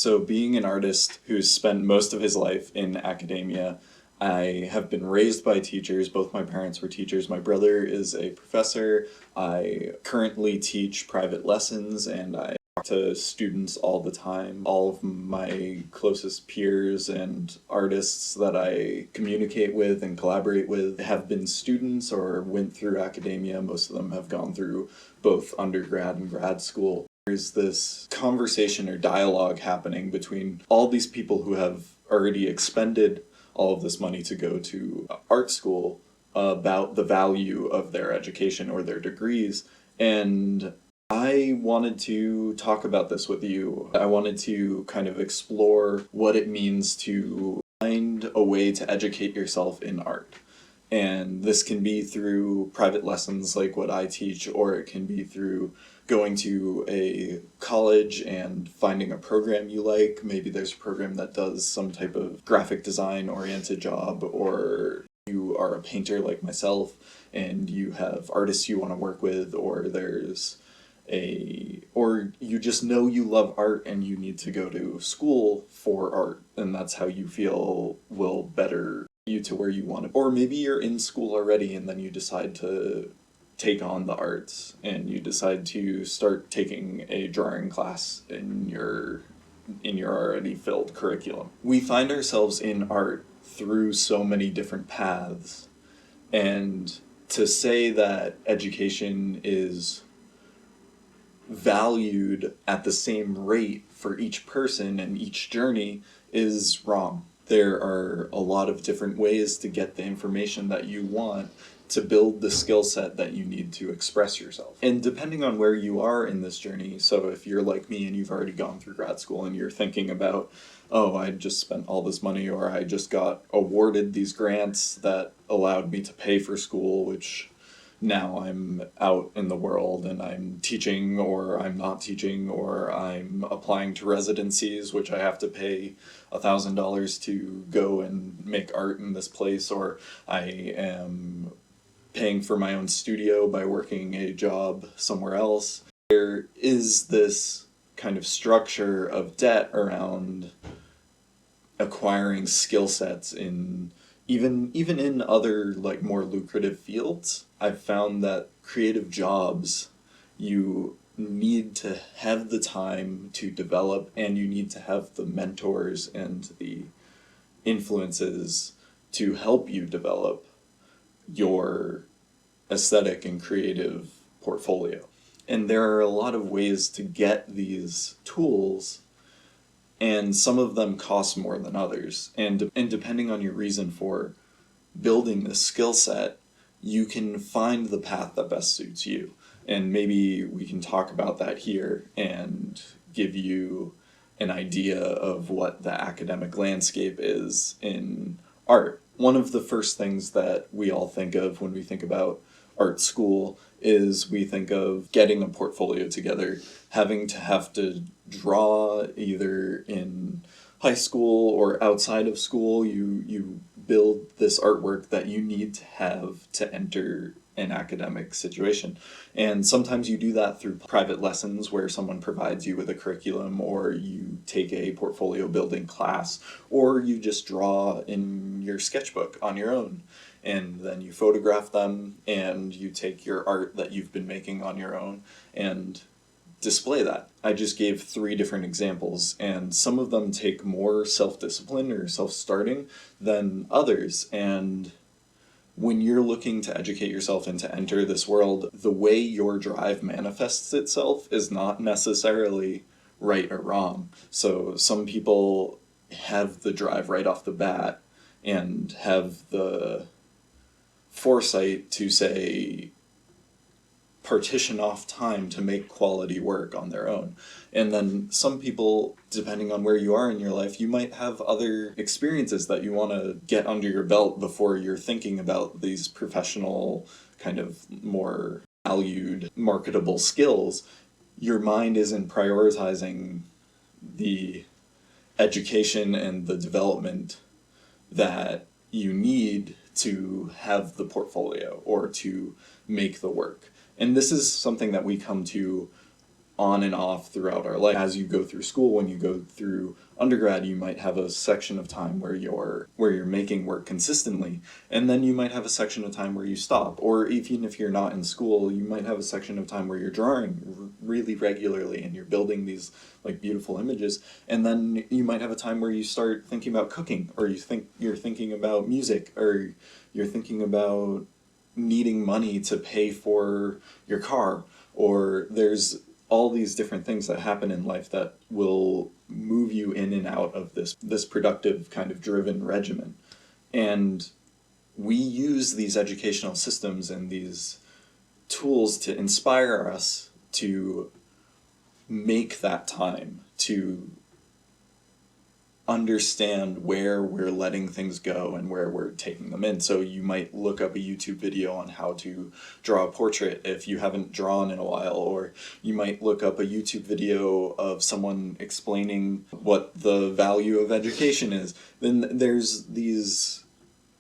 So being an artist who's spent most of his life in academia, I have been raised by teachers. Both my parents were teachers. My brother is a professor. I currently teach private lessons and I talk to students all the time. All of my closest peers and artists that I communicate with and collaborate with have been students or went through academia. Most of them have gone through both undergrad and grad school. There's this conversation or dialogue happening between all these people who have already expended all of this money to go to art school about the value of their education or their degrees. And I wanted to talk about this with you. I wanted to kind of explore what it means to find a way to educate yourself in art. And this can be through private lessons like what I teach, or it can be through going to a college and finding a program you like. Maybe there's a program that does some type of graphic design oriented job, or you are a painter like myself and you have artists you want to work with, or or you just know you love art and you need to go to school for art, and that's how you feel will better you to where you want to. Or maybe you're in school already and then you decide to take on the arts and you decide to start taking a drawing class in your already filled curriculum. We find ourselves in art through so many different paths, and to say that education is valued at the same rate for each person and each journey is wrong. There are a lot of different ways to get the information that you want to build the skill set that you need to express yourself. And depending on where you are in this journey, so if you're like me and you've already gone through grad school and you're thinking about, oh, I just spent all this money, or I just got awarded these grants that allowed me to pay for school, which now I'm out in the world and I'm teaching, or I'm not teaching, or I'm applying to residencies, which I have to pay $1,000 to go and make art in this place, or I am paying for my own studio by working a job somewhere else. There is this kind of structure of debt around acquiring skill sets in even in other like more lucrative fields. I've found that creative jobs, you need to have the time to develop, and you need to have the mentors and the influences to help you develop your aesthetic and creative portfolio. And there are a lot of ways to get these tools, and some of them cost more than others. And depending on your reason for building this skill set, you can find the path that best suits you. And maybe we can talk about that here and give you an idea of what the academic landscape is in art. One of the first things that we all think of when we think about art school is we think of getting a portfolio together, having to have to draw either in high school or outside of school. You build this artwork that you need to have to enter an academic situation. And sometimes you do that through private lessons where someone provides you with a curriculum, or you take a portfolio building class, or you just draw in your sketchbook on your own. And then you photograph them and you take your art that you've been making on your own and display that. I just gave 3 different examples, and some of them take more self-discipline or self-starting than others. And when you're looking to educate yourself and to enter this world, the way your drive manifests itself is not necessarily right or wrong. So some people have the drive right off the bat and have the foresight to say, partition off time to make quality work on their own. And then some people, depending on where you are in your life, you might have other experiences that you want to get under your belt before you're thinking about these professional, kind of more valued, marketable skills. Your mind isn't prioritizing the education and the development that you need to have the portfolio or to make the work. And this is something that we come to on and off throughout our life. As you go through school, when you go through undergrad, you might have a section of time where you're making work consistently, and then you might have a section of time where you stop. Or even if you're not in school, you might have a section of time where you're drawing really regularly and you're building these like beautiful images, and then you might have a time where you start thinking about cooking, or you're thinking about music, or you're thinking about needing money to pay for your car, or there's all these different things that happen in life that will move you in and out of this productive kind of driven regimen. And we use these educational systems and these tools to inspire us to make that time, to understand where we're letting things go and where we're taking them in. So you might look up a YouTube video on how to draw a portrait if you haven't drawn in a while, or you might look up a YouTube video of someone explaining what the value of education is. Then there's these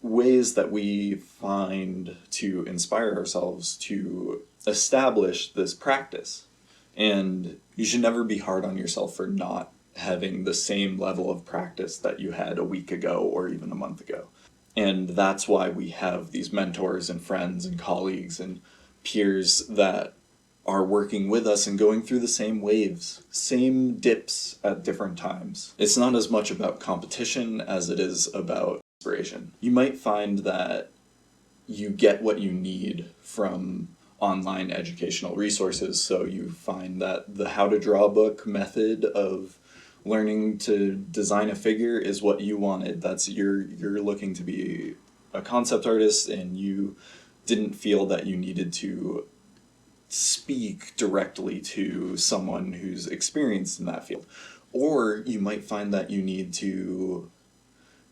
ways that we find to inspire ourselves to establish this practice. And you should never be hard on yourself for not having the same level of practice that you had a week ago or even a month ago. And that's why we have these mentors and friends and colleagues and peers that are working with us and going through the same waves, same dips at different times. It's not as much about competition as it is about inspiration. You might find that you get what you need from online educational resources, so you find that the how to draw book method of learning to design a figure is what you wanted. That's you're looking to be a concept artist, and you didn't feel that you needed to speak directly to someone who's experienced in that field. Or you might find that you need to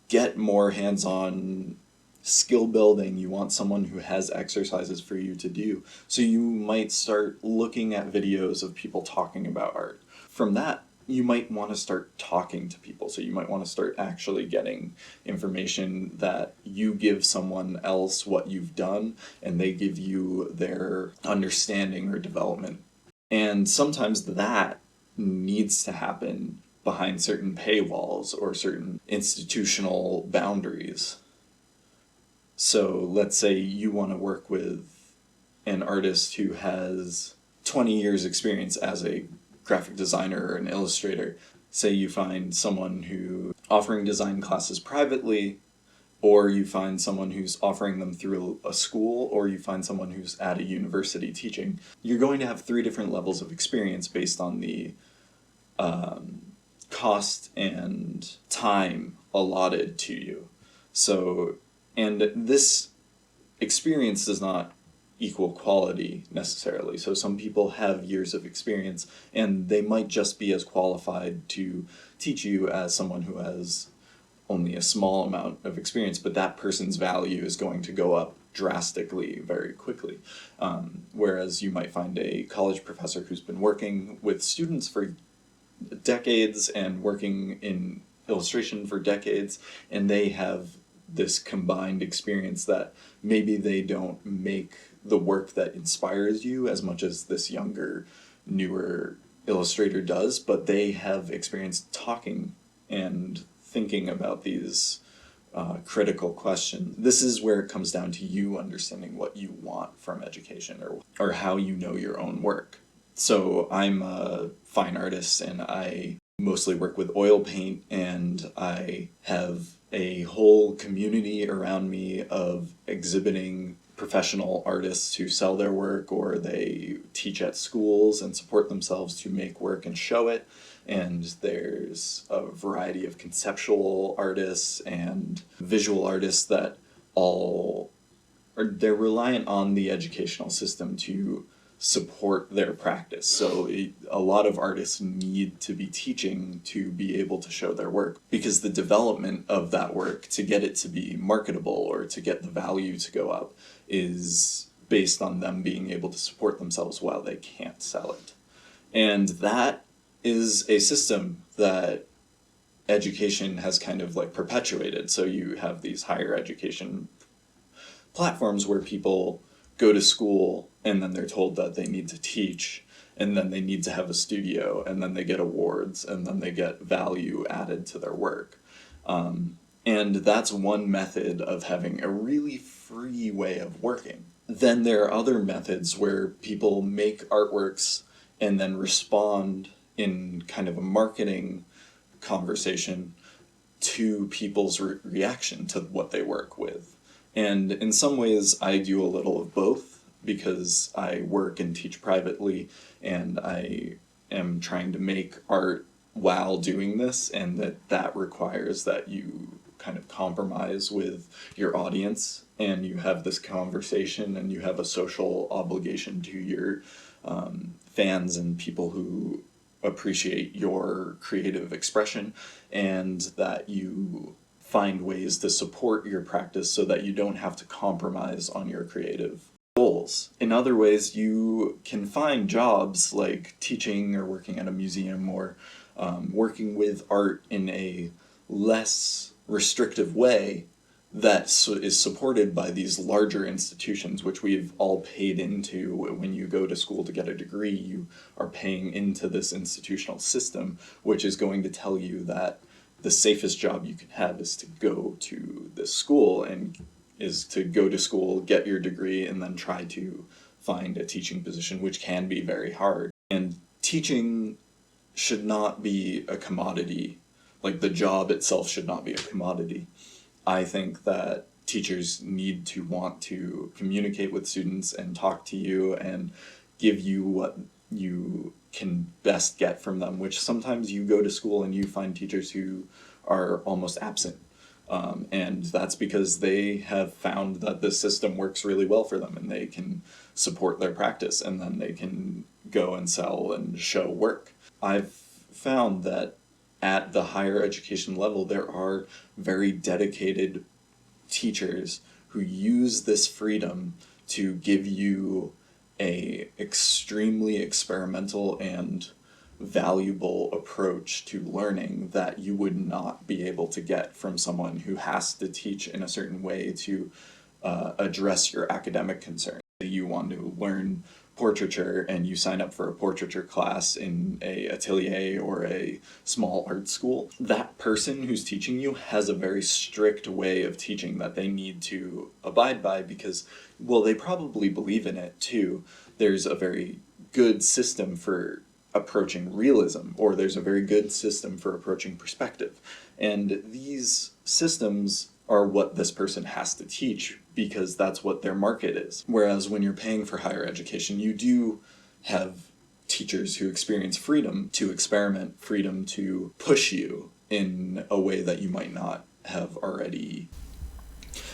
get more hands-on skill building. You want someone who has exercises for you to do. So you might start looking at videos of people talking about art. From that, you might want to start talking to people. So you might want to start actually getting information that you give someone else what you've done, and they give you their understanding or development. And sometimes that needs to happen behind certain paywalls or certain institutional boundaries. So let's say you want to work with an artist who has 20 years experience as a graphic designer or an illustrator. Say you find someone who offering design classes privately, or you find someone who's offering them through a school, or you find someone who's at a university teaching. You're going to have 3 different levels of experience based on the cost and time allotted to you. So, and this experience does not equal quality necessarily. So some people have years of experience, and they might just be as qualified to teach you as someone who has only a small amount of experience, but that person's value is going to go up drastically very quickly. Whereas you might find a college professor who's been working with students for decades and working in illustration for decades, and they have this combined experience that maybe they don't make the work that inspires you as much as this younger, newer illustrator does, but they have experience talking and thinking about these critical questions. This is where it comes down to you understanding what you want from education, or how you know your own work. So I'm a fine artist, and I mostly work with oil paint, and I have a whole community around me of exhibiting professional artists who sell their work, or they teach at schools and support themselves to make work and show it. And there's a variety of conceptual artists and visual artists that they're reliant on the educational system to support their practice. So a lot of artists need to be teaching to be able to show their work, because the development of that work to get it to be marketable or to get the value to go up is based on them being able to support themselves while they can't sell it. And that is a system that education has kind of like perpetuated. So you have these higher education platforms where people go to school and then they're told that they need to teach, and then they need to have a studio, and then they get awards, and then they get value added to their work. And that's one method of having a really free way of working. Then there are other methods where people make artworks and then respond in kind of a marketing conversation to people's reaction to what they work with. And in some ways I do a little of both, because I work and teach privately, and I am trying to make art while doing this, and that requires that you kind of compromise with your audience, and you have this conversation, and you have a social obligation to your fans and people who appreciate your creative expression, and that you find ways to support your practice so that you don't have to compromise on your creative goals. In other ways, you can find jobs like teaching or working at a museum, or working with art in a less restrictive way that is supported by these larger institutions, which we've all paid into. When you go to school to get a degree, you are paying into this institutional system, which is going to tell you that the safest job you can have is to go to this school, and is to go to school, get your degree, and then try to find a teaching position, which can be very hard. And teaching should not be a commodity. Like, the job itself should not be a commodity. I think that teachers need to want to communicate with students and talk to you and give you what you can best get from them, which sometimes you go to school and you find teachers who are almost absent. And that's because they have found that this system works really well for them, and they can support their practice, and then they can go and sell and show work. I've found that at the higher education level, there are very dedicated teachers who use this freedom to give you a extremely experimental and valuable approach to learning that you would not be able to get from someone who has to teach in a certain way to address your academic concerns. You want to learn portraiture and you sign up for a portraiture class in a atelier or a small art school. That person who's teaching you has a very strict way of teaching that they need to abide by, because, well, they probably believe in it too. There's a very good system for approaching realism, or there's a very good system for approaching perspective. And these systems are what this person has to teach, because that's what their market is. Whereas when you're paying for higher education, you do have teachers who experience freedom to experiment, freedom to push you in a way that you might not have already.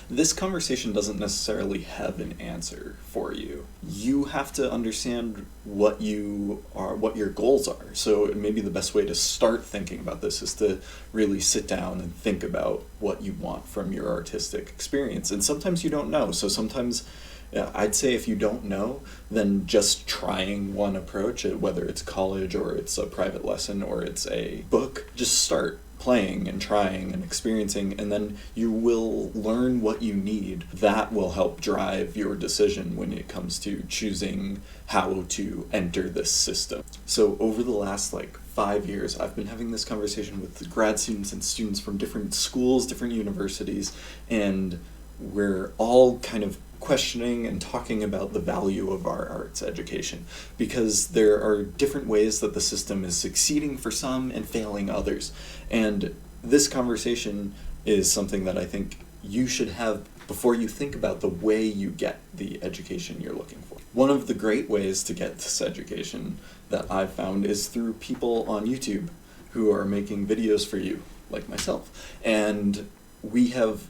This conversation doesn't necessarily have an answer for you. You have to understand what you are, what your goals are. So maybe the best way to start thinking about this is to really sit down and think about what you want from your artistic experience. And sometimes you don't know. So sometimes, I'd say if you don't know, then just trying one approach, whether it's college or it's a private lesson or it's a book, just start playing and trying and experiencing, and then you will learn what you need. That will help drive your decision when it comes to choosing how to enter this system. So over the last 5 years, I've been having this conversation with grad students and students from different schools, different universities, and we're all kind of questioning and talking about the value of our arts education, because there are different ways that the system is succeeding for some and failing others. And this conversation is something that I think you should have before you think about the way you get the education you're looking for. One of the great ways to get this education that I've found is through people on YouTube who are making videos for you, like myself. And we have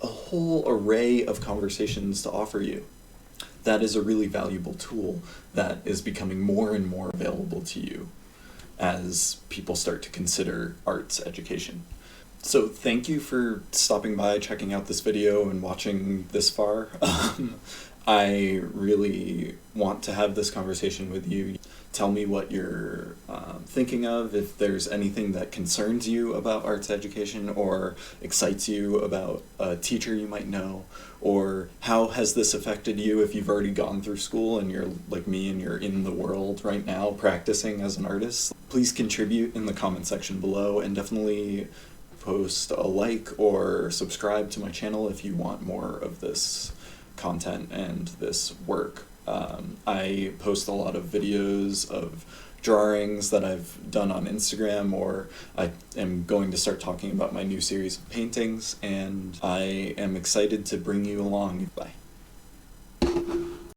a whole array of conversations to offer you. That is a really valuable tool that is becoming more and more available to you as people start to consider arts education. So thank you for stopping by, checking out this video, and watching this far. I really want to have this conversation with you. tell me what you're thinking of, if there's anything that concerns you about arts education or excites you about a teacher you might know, or how has this affected you if you've already gone through school and you're like me and you're in the world right now practicing as an artist. Please contribute in the comment section below, and definitely post a like or subscribe to my channel if you want more of this content and this work. I post a lot of videos of drawings that I've done on Instagram, or I am going to start talking about my new series of paintings, and I am excited to bring you along. Bye.